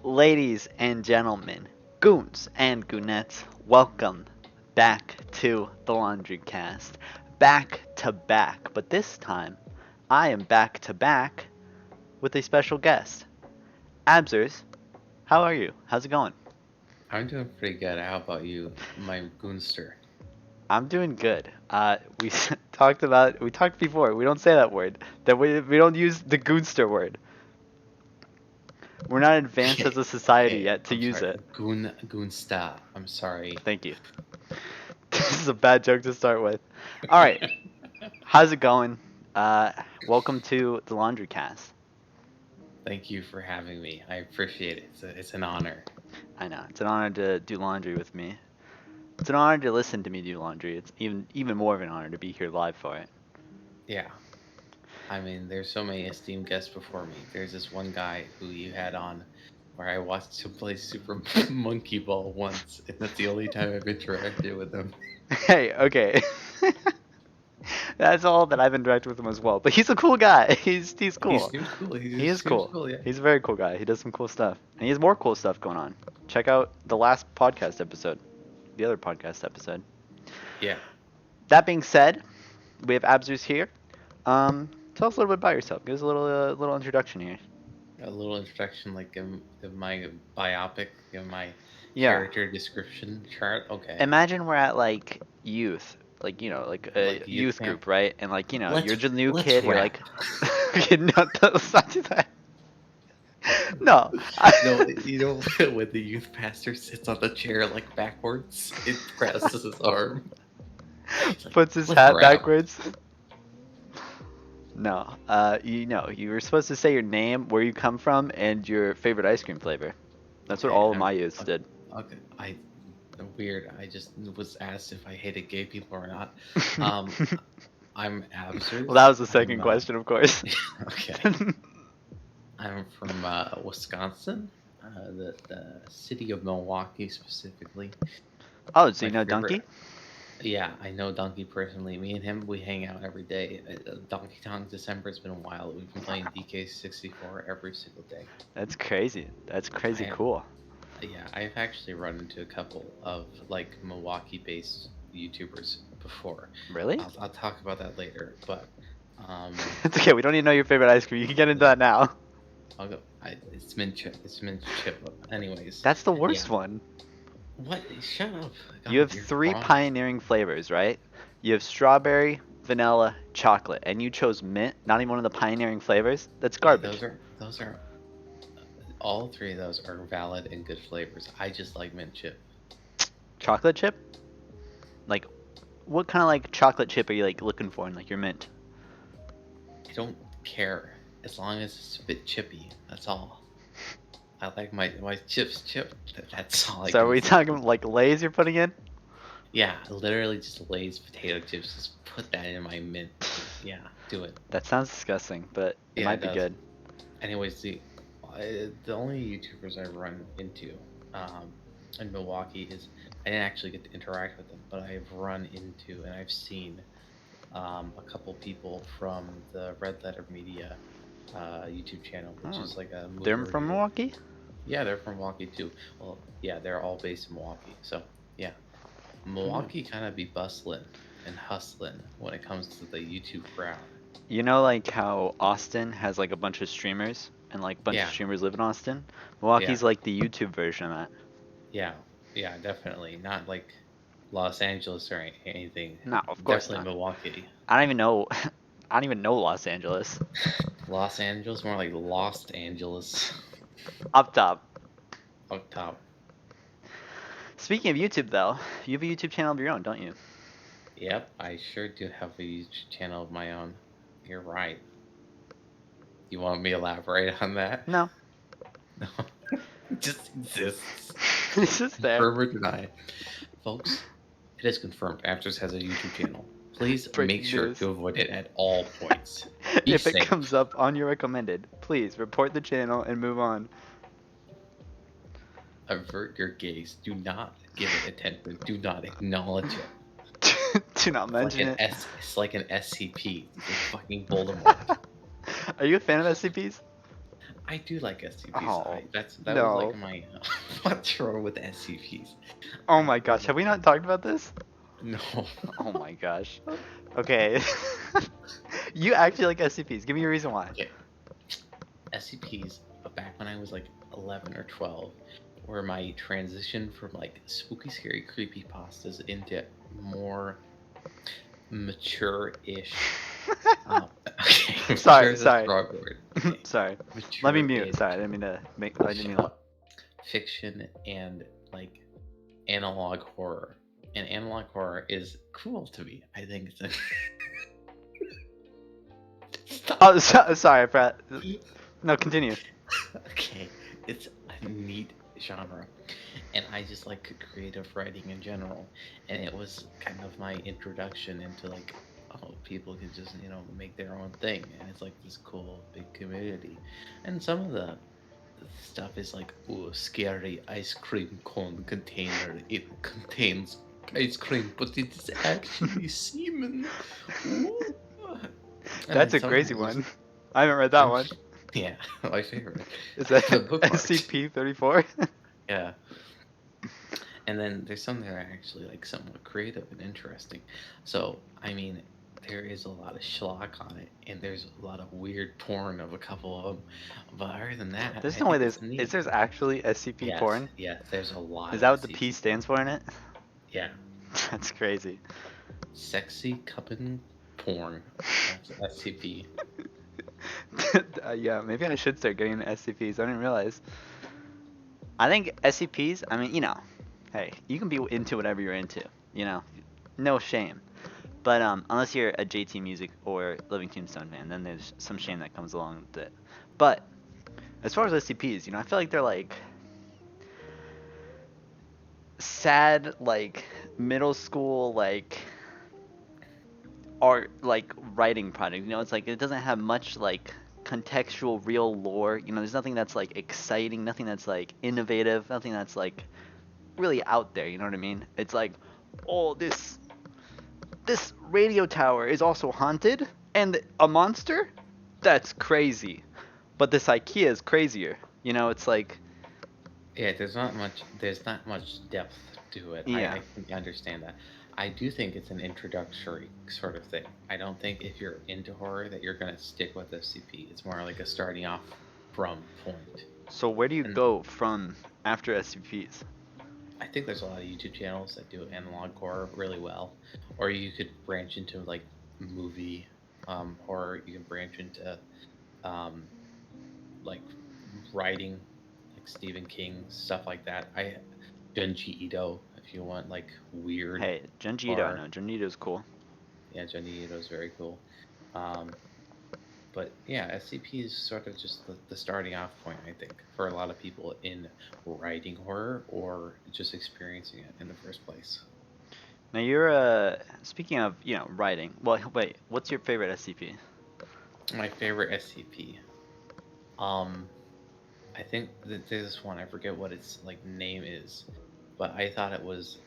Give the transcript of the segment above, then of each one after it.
Ladies and gentlemen, goons and goonettes, welcome back to the LaundryCast. Back to back, but this time I am back to back with a special guest. Absers, how are you? How's it going? I'm doing pretty good. How about you, my goonster? I'm doing good. We we talked before. We don't say that word. That we don't use the goonster word. We're not advanced as Okay, a society okay. yet to I'm use sorry. it. Goonsta. I'm sorry. Thank you. This is a bad joke to start with. All right, how's it going? Uh, Welcome to the LaundryCast. Thank you for having me. I appreciate it. It's an honor. I know it's an honor to do laundry with me. It's an honor to listen to me do laundry. It's even more of an honor to be here live for it. Yeah. I mean, there's so many esteemed guests before me. There's this one guy who you had on where I watched him play Super Monkey Ball once, and that's the only time I've interacted with him. Hey, okay. That's all that I've interacted with him as well. But he's a cool guy. He's He cool. seems cool. He He just is seems cool. cool, yeah. He's a very cool guy. He does some cool stuff, and he has more cool stuff going on. Check out the last podcast episode, the other podcast episode. Yeah. That being said, we have Abzers here. Tell us a little bit about yourself. Give us a little introduction here. A little introduction, like in my biopic, in my Yeah. character description chart. Okay, Imagine we're at like youth, like like a like youth youth camp. group, right? And like you're Let's just a new let's kid. You're like, rap. okay, no, let's not do that. No. No, you know when the youth pastor sits on the chair like backwards, it presses his arm. He's like, Puts his let's hat rap. backwards. No. You were supposed to say your name, where you come from, and your favorite ice cream flavor. That's what Okay, all of my youths did. okay. Weird. I just was asked if I hated gay people or not. Um, I'm Well, that absurd. was the second question, of course. Okay. I'm from Wisconsin, the city of Milwaukee specifically. Oh, so My you know favorite. Donkey? Yeah, I know Donkey personally. Me and him, we hang out every day. Donkey Kong December has been a while. We've been playing DK64 every single day. That's crazy. That's crazy I cool. Yeah, I've actually run into a couple of like Milwaukee-based YouTubers before. Really? I'll talk about that later, but um, It's okay. We don't need to know your favorite ice cream. You can get into that now. I'll go. It's mint chip. It's mint chip. Anyways, That's the yeah. worst one. What? Shut up. You have God, you're three wrong. pioneering flavors, right? You have strawberry, vanilla, chocolate, and you chose mint, not even one of the pioneering flavors. That's Yeah, garbage. those are all three of those are valid and good flavors. I just like mint chip. Chocolate chip? Like, what kind of like chocolate chip are you like looking for in like your mint? I don't care as long as it's a bit chippy. That's all. I like my chips chipped. That's all I So are can we say. talking like Lay's you're putting in? Yeah, literally just Lay's potato chips. Just put that in my mint. Yeah, do it. That sounds disgusting, but it Yeah, might it be does. good. Anyways, the only YouTubers I run into um, in Milwaukee is I didn't actually get to interact with them, but I've run into and I've seen a couple people from the Red Letter Media YouTube channel, which Oh, is like a movie they're from review. Milwaukee? Yeah, they're from Milwaukee too. Well, yeah, they're all based in Milwaukee. So yeah, Hmm. Milwaukee kind of be bustling and hustling when it comes to the YouTube crowd. You know like how Austin has like a bunch of streamers and like a bunch of Yeah, streamers live in Austin? yeah, Milwaukee's like the YouTube version of that. yeah, yeah, definitely. Not like Los Angeles or anything. No, of course Definitely not. Milwaukee. I don't even know. I don't even know Los Angeles. Los Angeles, more like Los Angeles Up top. up top. Speaking of YouTube, though, you have a YouTube channel of your own, don't you? Yep, I sure do have a YouTube channel of my own. You're right. You want me to elaborate on that? No, No. Just exists. it's just there. Confirm or deny. Folks, it is confirmed Aptors has a YouTube channel. Please make Breaking sure news. to avoid it at all points. Be If it safe. comes up on your recommended, please report the channel and move on. Avert your gaze. Do not give it attention. Do not acknowledge it. Do not mention it. It's like an SCP. It's like fucking Voldemort. Are you a fan of SCPs? I do like SCPs. Oh, That was like no. my what's wrong with SCPs. Oh I my I gosh, love have we not talked about this? no. Oh my gosh. Okay. You actually like SCPs. Give me a reason why. Okay, SCPs. Back when I was like 11 or 12, were my transition from like spooky, scary, creepy pastas into more mature-ish. Okay, mature Sorry, is a sorry. strong word. Okay, Sorry. Let me mute. mature-ish. Sorry, I didn't mean to make. I didn't Shut mean to. up. Fiction and like analog horror. And analog horror is cool to me. I think it's a Oh, Stop. sorry, Pratt. No, continue. Okay, it's a neat genre, and I just like creative writing in general. And it was kind of my introduction into like, oh, people can just make their own thing, and it's like this cool big community. And some of the stuff is like, oh, scary ice cream cone container. It contains ice cream, but it is actually semen. Ooh. And That's then a crazy sometimes there's one. I haven't read that some, one. yeah, my favorite, Is the that bookmarks. SCP-34? Yeah, and then there's some that are actually like somewhat creative and interesting. So I mean, there is a lot of schlock on it, and there's a lot of weird porn of a couple of them. But other than that, There's I no way think there's. it's Is neat. there's actually SCP Yes, porn? yes, there's a lot Is of that what the P SCP. stands for in it? Yeah, That's crazy. sexy cupping porn. That's SCP. Yeah, maybe I should start getting into SCPs. I didn't realize. I think SCPs. I mean, hey, you can be into whatever you're into. You know, no shame. But unless you're a JT Music or Living Tombstone fan, then there's some shame that comes along with it. But as far as SCPs, I feel like they're like sad, like middle school, like art, like writing product. It's like it doesn't have much like contextual, real lore. There's nothing that's like exciting, nothing that's like innovative, nothing that's like really out there. You know what I mean? It's like, oh, this radio tower is also haunted and a monster. That's crazy. But this IKEA is crazier. It's like, Yeah, there's not much depth to it. yeah. I can understand that. I do think it's an introductory sort of thing. I don't think if you're into horror that you're gonna stick with SCP. It's more like a starting off from point. So where do you And go from after SCPs? I think there's a lot of YouTube channels that do analog horror really well. Or you could branch into like movie horror. You can branch into um, like writing, like Stephen King, stuff like that. Junji Ito, if you want like weird Hey, Junji Ito, I horror. know. Junji Ito's cool. Yeah, Junji Ito is very cool. Um, but yeah, SCP is sort of just the starting off point, I think, for a lot of people in writing horror or just experiencing it in the first place. Now you're speaking of, writing. Well, wait, what's your favorite SCP? My favorite SCP. Um, I think that there's this one. I forget what its like name is, but I thought it was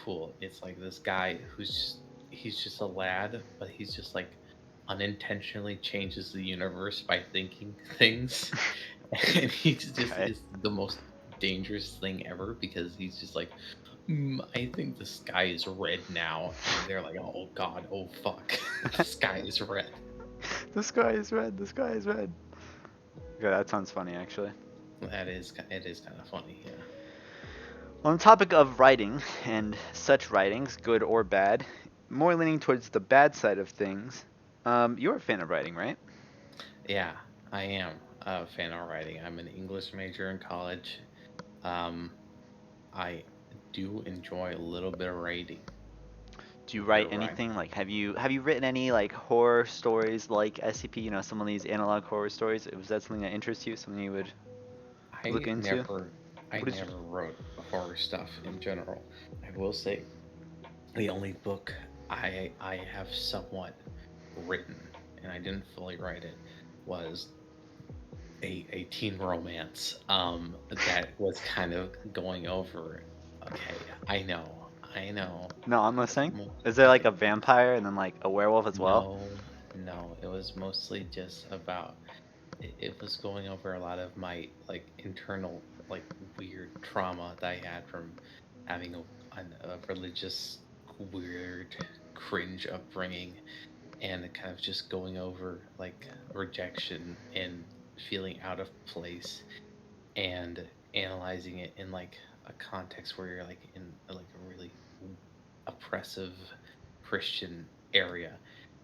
cool. It's like this guy he's just a lad, but he's just like unintentionally changes the universe by thinking things, and he just Okay. is the most dangerous thing ever because he's just like, I think the sky is red now, and they're like, oh god, oh fuck, the sky is red. The sky is red. The sky is red. Okay, that sounds funny, actually. It is kind of funny, yeah. On the topic of writing and such writings, good or bad, more leaning towards the bad side of things. You're a fan of writing, right? Yeah, I am a fan of writing. I'm an English major in college. Um, I do enjoy a little bit of writing. Do you You're write right. anything? Like, have you written any like horror stories like SCP? Some of these analog horror stories. Was that something that interests you? Something you would look I into? never, I What is? never wrote horror stuff in general. I will say the only book I have somewhat written, and I didn't fully write it, was a teen romance. That was kind of going over. Okay, I know. No, I'm It's listening. mo- Is there like okay, a vampire and then like a werewolf as well? no, no, it was mostly just about it was going over a lot of my like internal like weird trauma that I had from having a religious weird cringe upbringing, and kind of just going over like rejection and feeling out of place, and analyzing it in like a context where you're like in like a really oppressive Christian area.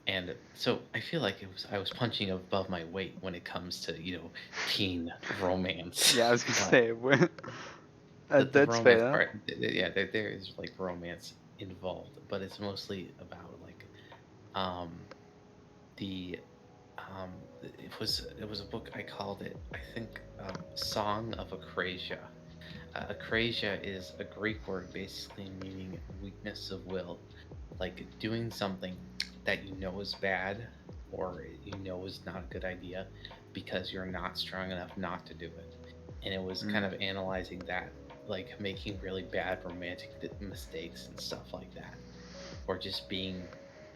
And so I feel like I was punching above my weight when it comes to, teen romance. Yeah, I was gonna But say, the that's romance fair. part, yeah, there is like romance involved, but it's mostly about like um the um it was a book. I called it, I think, Song of Acrasia. Acrasia is a Greek word basically meaning weakness of will, like doing something that you know is bad or you know is not a good idea because you're not strong enough not to do it. And it was Mm, kind of analyzing that, like making really bad romantic mistakes and stuff like that, or just being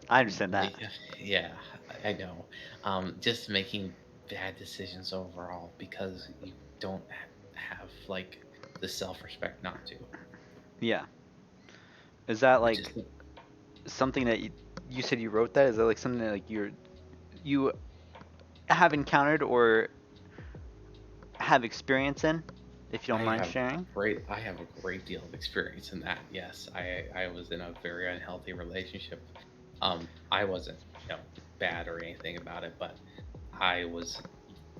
I understand that. like, yeah, I know. Just making bad decisions overall because you don't have like the self-respect not to, Yeah. Is that which is like something that you said you wrote that? Is that like something that like you have encountered or have experience in, if you don't mind sharing? I have a great deal of experience in that. Yes, I was in a very unhealthy relationship. I wasn't, bad or anything about it, but I was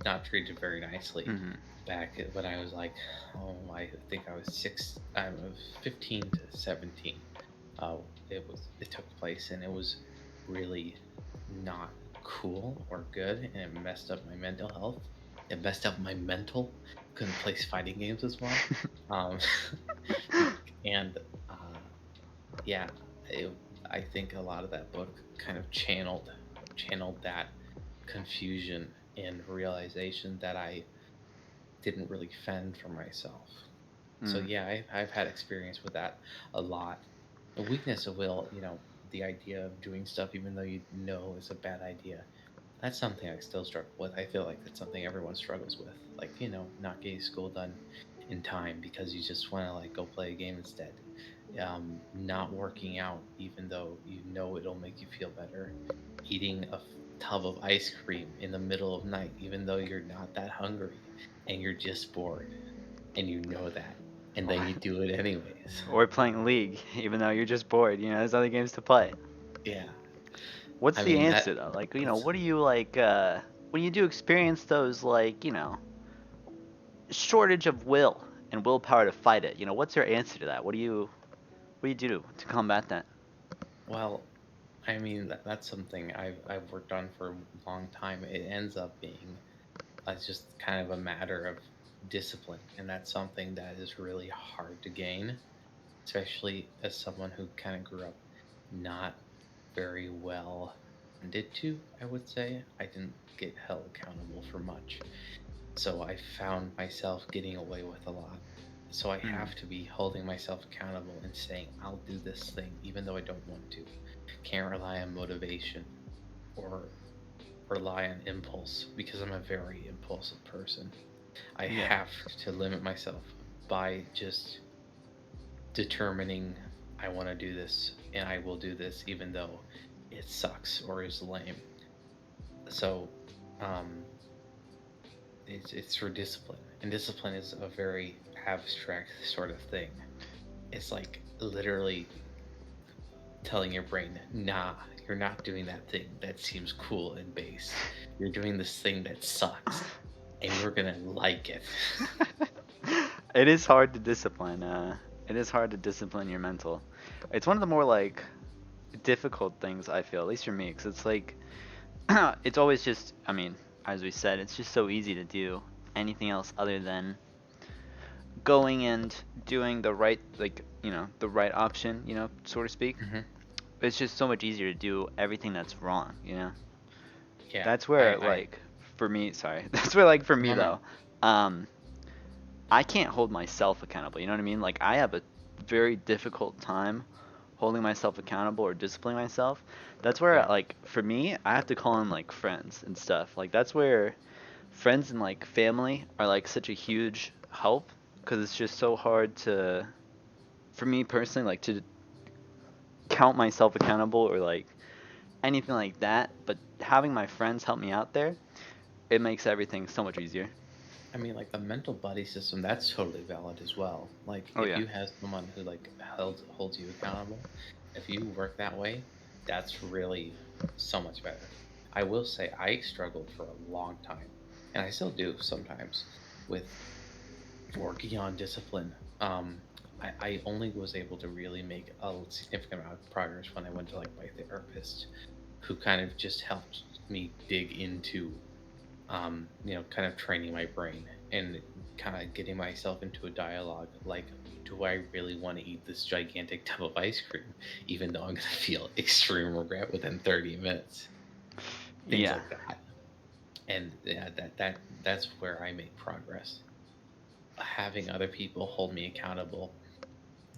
not treated very nicely Hmm. back when I was like, oh, I think I was 15 to 17. Uh, it took place, and it was really not cool or good, and it messed up my mental health. It messed up my mental. Couldn't play fighting games as well. Um, and yeah, it, I think a lot of that book kind of channeled that confusion and realization that I didn't really fend for myself. So Mm. yeah, I've had experience with that a lot. The weakness of will, the idea of doing stuff even though you know it's a bad idea. That's something I still struggle with. I feel like that's something everyone struggles with. Like, not getting school done in time because you just want to like go play a game instead. Not working out even though you know it'll make you feel better. Eating a tub of ice cream in the middle of night even though you're not that hungry and you're just bored and you know that, and then you do it anyways. Or playing League, even though you're just bored. There's other games to play. Yeah, What's I the mean answer though? Like, that's what do you like when you do experience those like, shortage of will and willpower to fight it? What's your answer to that? What do you do to combat that? well, I mean that's something I've worked on for a long time. It ends up being just kind of a matter of discipline, and that's something that is really hard to gain, especially as someone who kind of grew up not very well tended to. I would say I didn't get held accountable for much. So I found myself getting away with a lot. So I Mm. have to be holding myself accountable and saying, I'll do this thing even though I don't want to. Can't rely on motivation or rely on impulse because I'm a very impulsive person. I Yeah. have to limit myself by just determining I want to do this and I will do this even though it sucks or is lame. So, um, it's for discipline, and discipline is a very abstract sort of thing. It's like literally telling your brain, nah, you're not doing that thing that seems cool and base. You're doing this thing that sucks, and you're gonna like it. It is hard to discipline. It is hard to discipline your mental. It's one of the more like difficult things I feel, at least for me, because it's like it's always just. I mean, as we said, it's just so easy to do anything else other than going and doing the right, like the right option, so to speak. Hmm. It's just so much easier to do everything that's wrong. Yeah, That's I, where I, like for me, sorry. That's where like for me no, no, though. Um, I can't hold myself accountable. You know what I mean? Like I have a very difficult time holding myself accountable or disciplining myself. That's where yeah, like for me, I have to call in like friends and stuff. Like that's where friends and like family are like such a huge help because it's just so hard to, for me personally, like to count myself accountable or like anything like that. But having my friends help me out there, it makes everything so much easier. I mean, like the mental buddy system, that's totally valid as well. Like Oh if yeah. you have someone who like holds you accountable, if you work that way, that's really so much better. I will say I struggled for a long time, and I still do sometimes with working on discipline. I only was able to really make a significant amount of progress when I went to like my therapist, who kind of just helped me dig into kind of training my brain and kind of getting myself into a dialogue like, do I really want to eat this gigantic tub of ice cream, even though I'm going to feel extreme regret within 30 minutes? Things Yeah. like that. And yeah, that's where I make progress. Having other people hold me accountable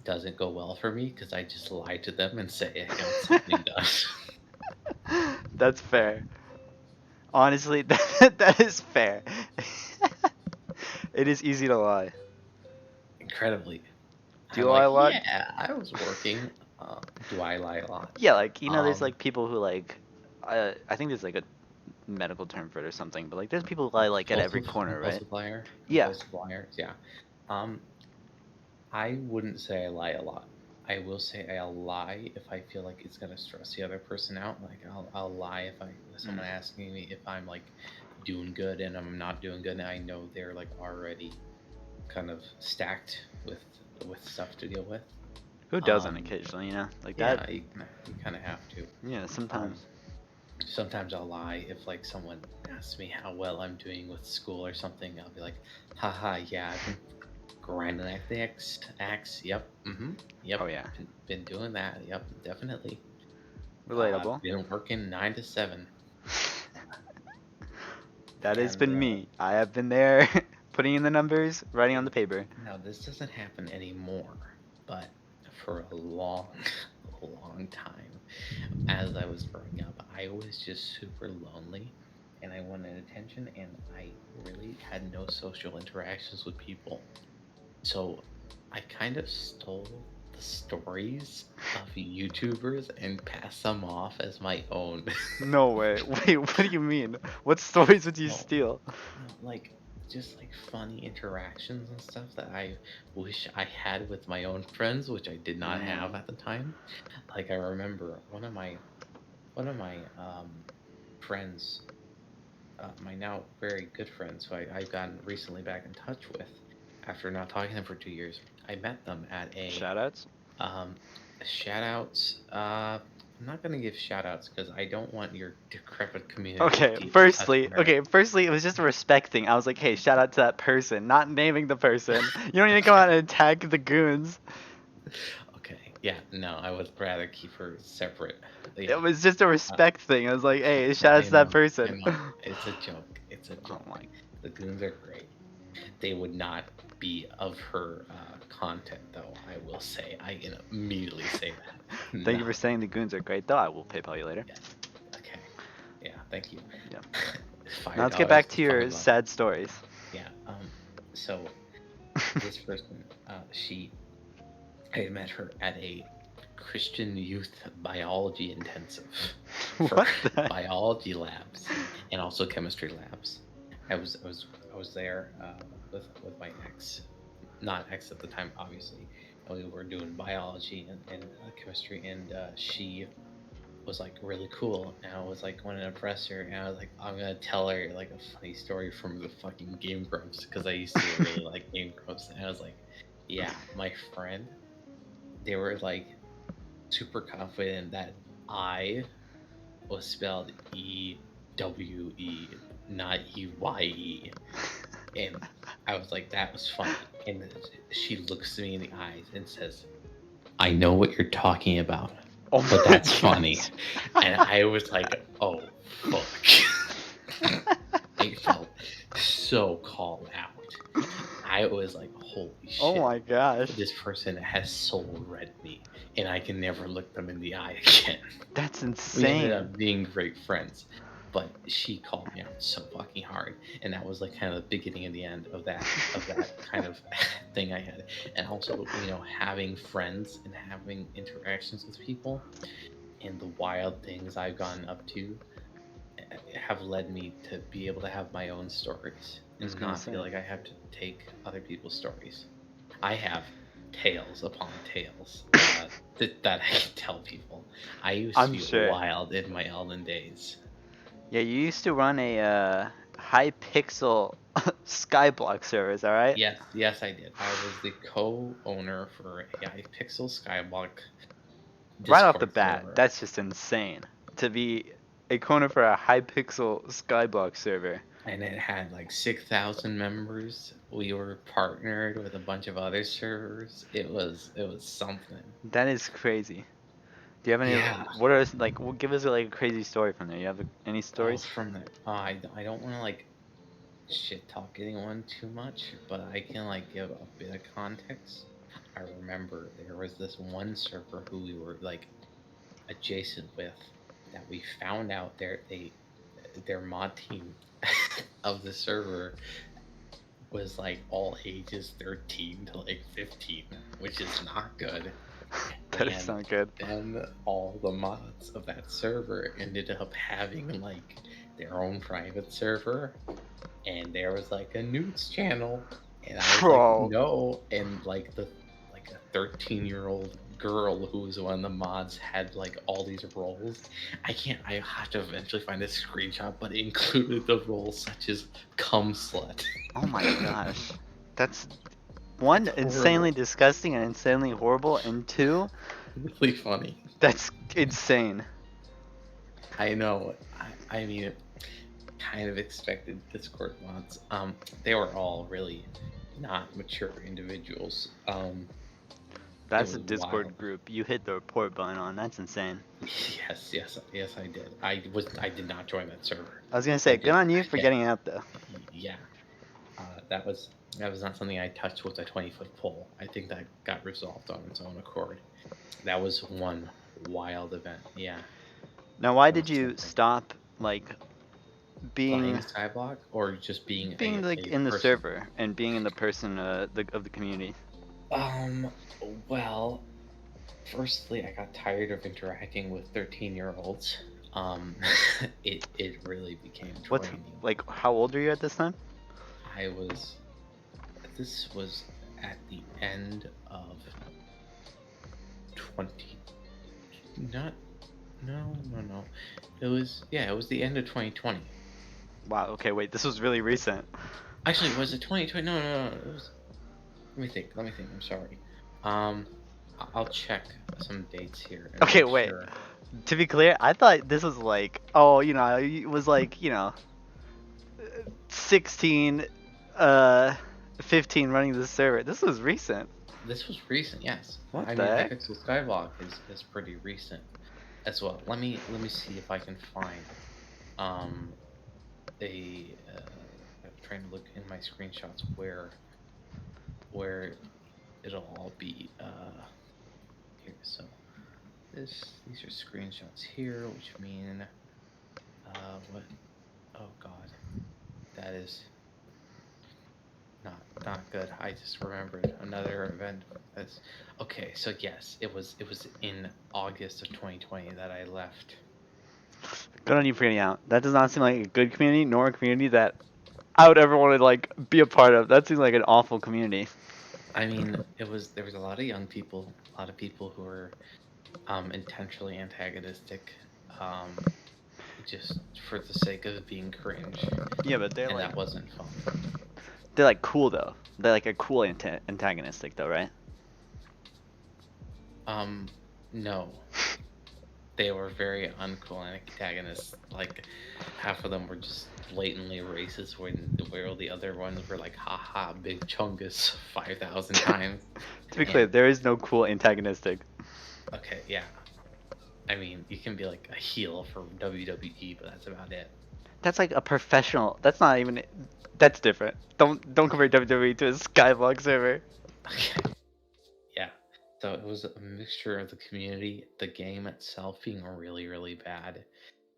doesn't go well for me because I just lie to them and say I got something done. That's fair. Honestly, that is fair. It is easy to lie. Incredibly. Do I'm you lie like, a lot? yeah, I was working. Do I lie a lot? Yeah, like there's Um, like people who like, I think there's like a medical term for it or something, but like there's people who lie like at every corner, right? Yeah. Compulsive liars. Yeah. Um, I wouldn't say I lie a lot. I will say I'll lie if I feel like it's gonna stress the other person out. Like I'll lie if Mm. someone asking me if I'm like doing good and I'm not doing good, and I know they're like already kind of stacked with stuff to deal with. Who doesn't Um, occasionally, like that? yeah, you kind of have to. Yeah, Um, sometimes. Sometimes I'll lie if like someone asks me how well I'm doing with school or something. I'll be like, haha, yeah, I've been grinding at the X. Yep. Oh Yep. yeah. Been doing that. Yep. Definitely. Relatable. Been working 9 to 7. That has And been me. I have been there, putting in the numbers, writing on the it, paper. now this doesn't happen anymore, but for a long, long time, as I was growing up, I was just super lonely and I wanted attention, and I really had no social interactions with people. So I kind of stole the stories of YouTubers and passed them off as my own. No way. Wait, what do you mean? What stories would you No, steal? no, like just like funny interactions and stuff that I wish I had with my own friends, which I did not have Mm. at the time. Like I remember one of my friends, my now very good friends, who I've gotten recently back in touch with after not talking to them for 2 years. I met them at a Shoutouts? um, shout outs. I'm not gonna give shout outs because I don't want your decrepit community to feel touched by it. Firstly, it was just a respect thing. I was like, hey, shout out to that person, not naming the person. You don't need to come out and attack the goons. Okay, yeah, no, I would rather keep her separate. It Yeah, was just a uh, respect thing. I was like, hey, shout out I to that know, I person. know. It's a joke. It's a Oh joke. my. The goons are great. They would not be of her content, though. I will say. I can immediately say that. Thank you for Not. saying the goons are great, though. I will PayPal you later. Yeah. Okay. Yeah. Thank you. Yeah. Now Five let's get dollars back to to fund your the bus. sad stories. Yeah. So this person, I had met her at a Christian youth biology intensive for What the? biology labs and also chemistry labs. I was there with my ex, not ex at the time, obviously. And we were doing biology and chemistry, and she was like really cool, and I was like wanting to impress her, and I was like, I'm gonna tell her like a funny story from the fucking Game Grumps because I used to really like Game Grumps, and I was like, yeah, my friend, they were like super confident that I was spelled EWE, not EYE, and I was like, that was funny, and she looks me in the eyes and says, I know what you're talking about, Oh but my that's funny. And I was like, oh, fuck. I felt so called out. I was like, holy Oh shit. my gosh. This person has soul read me, and I can never look them in the eye again. That's We ended insane. up being great friends, but she called me out so fucking hard, and that was like kind of the beginning and the end of that kind of thing I had. And also, having friends and having interactions with people and the wild things I've gotten up to have led me to be able to have my own stories I was and gonna not feel say. like I have to take other people's stories. I have tales upon tales that I can tell people. I used to I'm be sure. wild in my Elden days. Yeah, you used to run a high pixel Skyblock server, is that right? Yes, yes, I did. I was the co-owner for AI Pixel Skyblock Right off the Discord bat, server, that's just insane. To be a corner for a high pixel Skyblock server. and it had like 6,000 members. We were partnered with a bunch of other servers. It was something. That is crazy. Do you have any? Yeah. What are like? Give us like a crazy story from there. You have any Oh, stories? from there. I don't want to like shit talk anyone too much, but I can like give a bit of context. I remember there was this one server who we were like adjacent with that we found out their mod team of the server was like all ages 13 to like 15, which is not good. That is And not good. then all the mods of that server ended up having like their own private server, and there was like a nudes channel, and I was like, Bro, no, and like a 13-year-old girl who was one of the mods had like all these roles. I have to eventually find a screenshot, but it included the roles such as cum slut. oh my gosh, that's one It's insanely horrible. disgusting and insanely horrible, and two, Really funny. that's insane. I know. I mean, kind of expected Discord mods. They were all really not mature individuals. It That's a was wild. Discord group you hit the report button on. That's insane. Yes, I did. I did not join that server. I was gonna I say, good just, on you for yeah, getting out though. yeah. That was not something I touched with a 20-foot pole. I think that got resolved on its own accord. That was one wild event. Yeah, Now, why that was did you something. stop like Playing being Skyblock or just being like a in the person. server and being in the person of the community? Um, well, firstly, I got tired of interacting with 13-year-olds. Um, it really became What's draining. like? How old are you at this time? I was This was at the end of 20 not no. It was the end of 2020. Wow. Okay. Wait. This was really recent. Actually, was it 2020? No. It was let me think. I'm sorry. I'll check some dates here and Okay. make Wait. sure. To be clear, I thought this was like, oh, it was like, 16, uh, 15 running the server. This was recent. This was recent, yes. What I the mean, heck? Hypixel Skyblock is pretty recent as well. Let me see if I can find um I'm trying to look in my screenshots where it'll all be here. So these are screenshots here, which mean what? Oh God, that is not good. I just remembered another event. That's okay. So yes, it was in August of 2020 that I left. Good on you for getting out. That does not seem like a good community, nor a community that I would ever want to like be a part of. That seems like an awful community. I mean, there was a lot of young people, a lot of people who were intentionally antagonistic, um, just for the sake of being cringe, Yeah, but and that wasn't fun. they're like cool though. They're like a cool antagonistic though, right? No, they were very uncool antagonists. Like half of them were just blatantly racist, where the other ones were like, "Haha, big chungus 5,000 times." To be clear, And there is no cool antagonistic. okay, yeah, I mean, you can be like a heel for WWE, but that's about it. That's like a professional. That's not even. That's different. Don't compare WWE to a Skyblock server. Okay, yeah. So it was a mixture of the community, the game itself being really, really bad,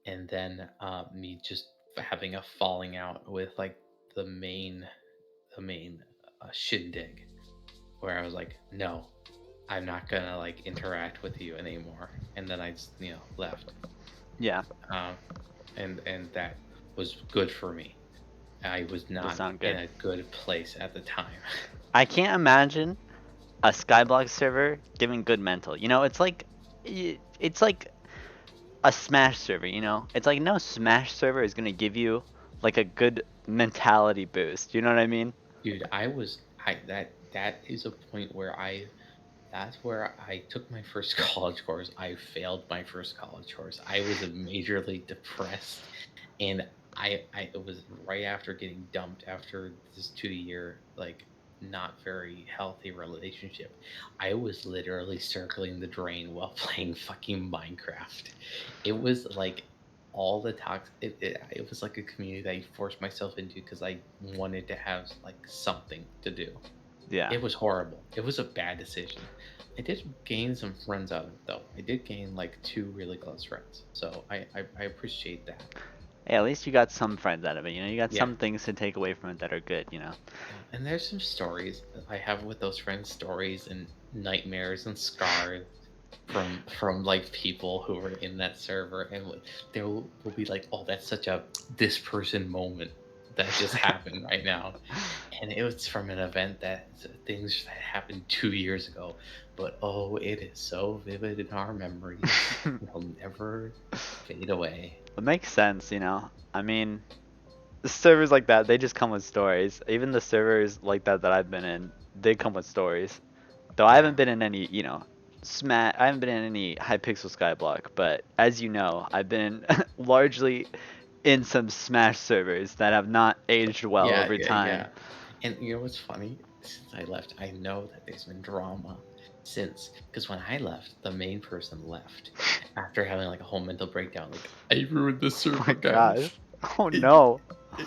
and then me just having a falling out with like the main shindig, where I was like, no, I'm not gonna like interact with you anymore, and then I just left, Yeah, um, and that was good for me. I was does not sound in good. a good place at the time. I can't imagine a Skyblock server giving good mental. It's like a Smash server. It's like no Smash server is gonna give you like a good mentality boost. You know what I mean? Dude, that is a point where that's where I took my first college course. I failed my first college course. I was majorly depressed, and I it was right after getting dumped after this 2 year like not very healthy relationship. I was literally circling the drain while playing fucking Minecraft. It was like all the it was like a community that I forced myself into because I wanted to have like something to do. Yeah. It was horrible. It was a bad decision. I did gain some friends out of it though. I did gain like two really close friends. So I appreciate that. Hey, at least you got some friends out of it. You got Yeah. some things to take away from it that are good. Yeah. And there's some stories I have with those friends, stories and nightmares and scars from like people who were in that server, and there will be like, oh, that's such a this person moment that just happened right now. And it was from an event that things that happened 2 years ago, but oh, it is so vivid in our memories. It'll never fade away. It makes sense. I mean, the servers like that, they just come with stories. Even the servers like that I've been in, they come with stories. Though I Yeah. haven't been in any Smash. I haven't been in any Hypixel Skyblock, but as you know, I've been largely in some Smash servers that have not aged well Yeah, over yeah, time. yeah. And you know what's funny? Since I left, I know that there's been drama since. Because when I left, the main person left after having like a whole mental breakdown. Like, I ruined the Oh server, my gosh. guys. Oh And no. I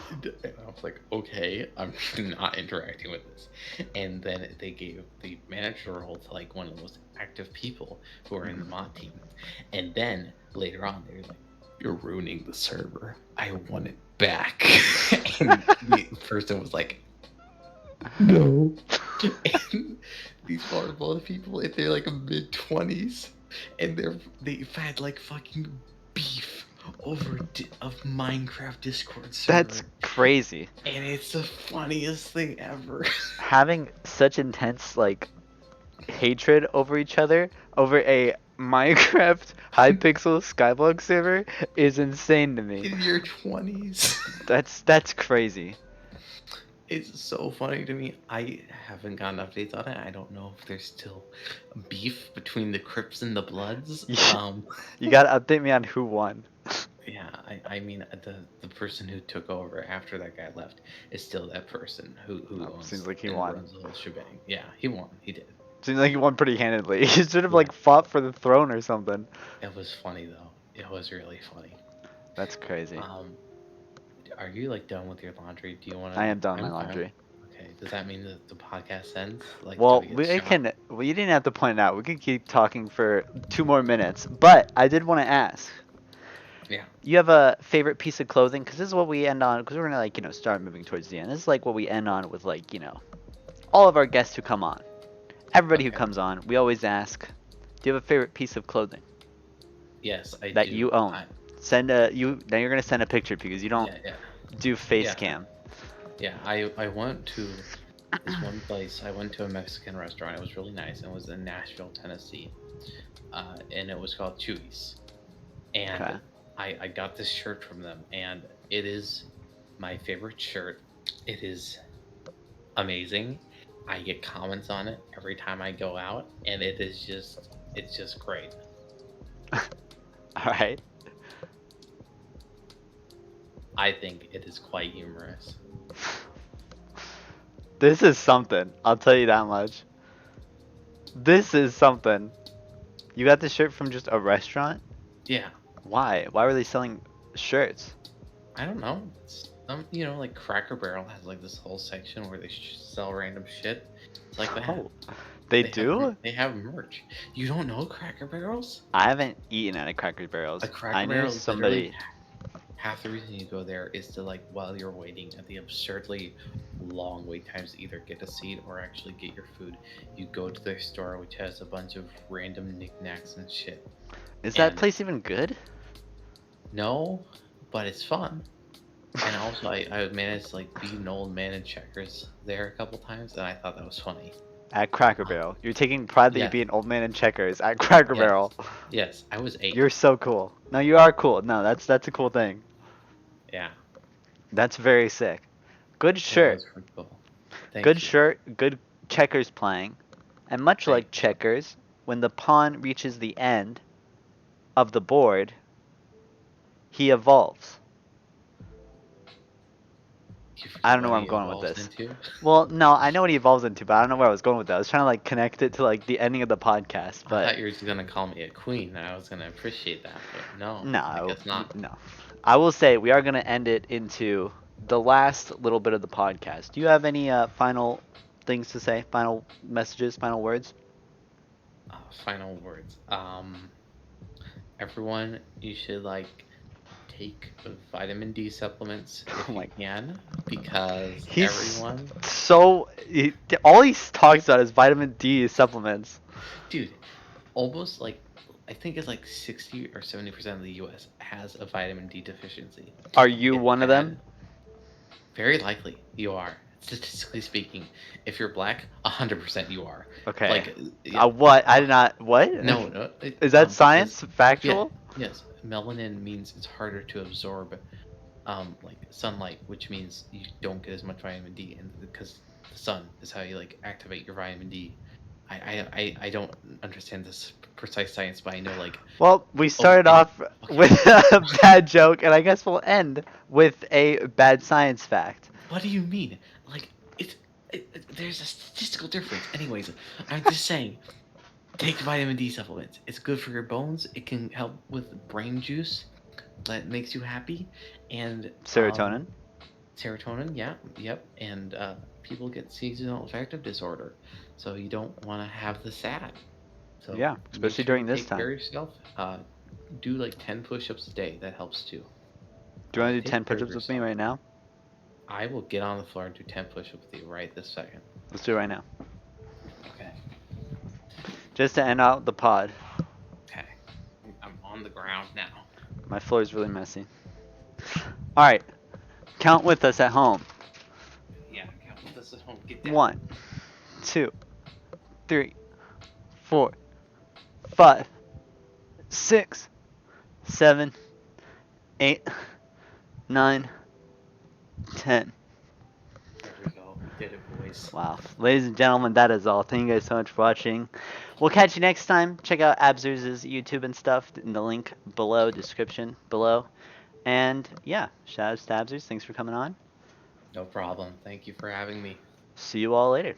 was like, okay, I'm not interacting with this. And then they gave the manager role to like one of the most active people who are in the Mhm. mod team. And then later on, they're like, you're ruining the server. I want it back. And the person was like, no. And these are both people in their like mid-20s, and they've had like fucking beef over of Minecraft Discord That's server, crazy. and it's the funniest thing ever. Having such intense like hatred over each other over a Minecraft Hypixel Skyblock server is insane to me. In your 20s. That's crazy. It's so funny to me. I haven't gotten updates on it. I don't know if there's still beef between the Crips and the Bloods. You gotta update me on who won. Yeah, I mean the person who took over after that guy left is still that person who Oh, seems owns like he and won. runs the whole shebang. Yeah, he won. He did. Seems like he won pretty handedly. He should have Yeah, like fought for the throne or something. it was funny though. It was really funny. That's crazy. Um, are you like done with your laundry? Do you want I to? am done with my I'm fine. laundry. Okay. Does that mean that the podcast ends? Like, do Well, we get we shot? can. Well, you didn't have to point it out. We could keep talking for 2 more minutes. But I did want to ask. Yeah. You have a favorite piece of clothing? Because this is what we end on. Because we're gonna like start moving towards the end. This is like what we end on with like all of our guests who come on. Everybody who Okay. comes on, we always ask, do you have a favorite piece of clothing Yes, I that do. you own? Now you're gonna send a picture because you don't Yeah, yeah, do face yeah, cam. yeah. I went to this one place. I went to a Mexican restaurant. It was really nice. It was in Nashville, Tennessee, and it was called Chewy's. Okay. And I got this shirt from them, and it is my favorite shirt. It is amazing. I get comments on it every time I go out, and it's just great. All right. I think it is quite humorous. This is something. I'll tell you that much. This is something. You got this shirt from just a restaurant? Yeah, Why? Why were they selling shirts? I don't know. Like Cracker Barrel has like this whole section where they sell random shit. It's like that. Oh, They do? They have merch. You don't know Cracker Barrels? I haven't eaten at a Cracker A Barrels. I Cracker knew Barrel, literally somebody. half the reason you go there is to like while you're waiting at the absurdly long wait times to either get a seat or actually get your food, you go to their store which has a bunch of random knickknacks and shit. Is that And place even good? no, but it's fun. And also I managed to like beat an old man in checkers there a couple times and I thought that was funny. At Cracker Um, Barrel. You're taking pride that you yes, beat an old man in checkers at Cracker yes, Barrel. yes. I was 8. You're so cool. No, you are cool. No, that's a cool thing. Yeah, That's very sick. Good it shirt. was pretty cool. Thank Good you. shirt. Good checkers playing. And much Thank like checkers, when the pawn reaches the end of the board, he evolves. you. I Forget don't know what where I'm he going with evolves this. into. Well, no, I know what he evolves into, but I don't know where I was going with that. I was trying to like connect it to like the ending of the podcast, I but thought you were just gonna call me a queen, and I was gonna appreciate that, but no, I no, guess not. no. I will say we are going to end it into the last little bit of the podcast. Do you have any final things to say? Final messages? Final words? Final words. Everyone, you should like take vitamin D supplements Oh if you my. can, because He's everyone, so. All he talks about is vitamin D supplements. dude, almost like I think it's like 60 or 70% of the U.S. has a vitamin D deficiency. Are you It's one of them? bad. Very likely you are. Statistically speaking, if you're black, 100% you are. Okay. Like, yeah, What? I did not. What? no, no, Is that because science? yeah, Factual? yes, melanin means it's harder to absorb, like sunlight, which means you don't get as much vitamin D, and because the sun is how you like activate your vitamin D. I don't understand this precise science, but I know like, Well, we oh, started and off okay, with a bad joke, and I guess we'll end with a bad science fact. what do you mean? Like, it's there's a statistical difference. Anyways, I'm just saying, take vitamin D supplements. It's good for your bones. It can help with brain juice that makes you happy, and Serotonin? serotonin. Yeah, yep. And people get seasonal affective disorder, so you don't want to have the sad. So Yeah, make especially sure you during this take time. care of yourself. Do like 10 push-ups a day. That helps too. Do you want to do Take 10 care of push-ups with me yourself. right now? I will get on the floor and do 10 push-ups with you right this second. Let's do it right now. Okay. Just to end out the pod. Okay. I'm on the ground now. My floor is really messy. Alright, count with us at home. Yeah, count with us at home. Get down. 1, 2, 3, 4, 5, 6, 7, 8, 9, 10. There we go. We did it, boys. Wow. Ladies and gentlemen, that is all. Thank you guys so much for watching. We'll catch you next time. Check out Abzers' YouTube and stuff in the link below, description below. And yeah, shout out to Abzers. Thanks for coming on. No problem. Thank you for having me. See you all later.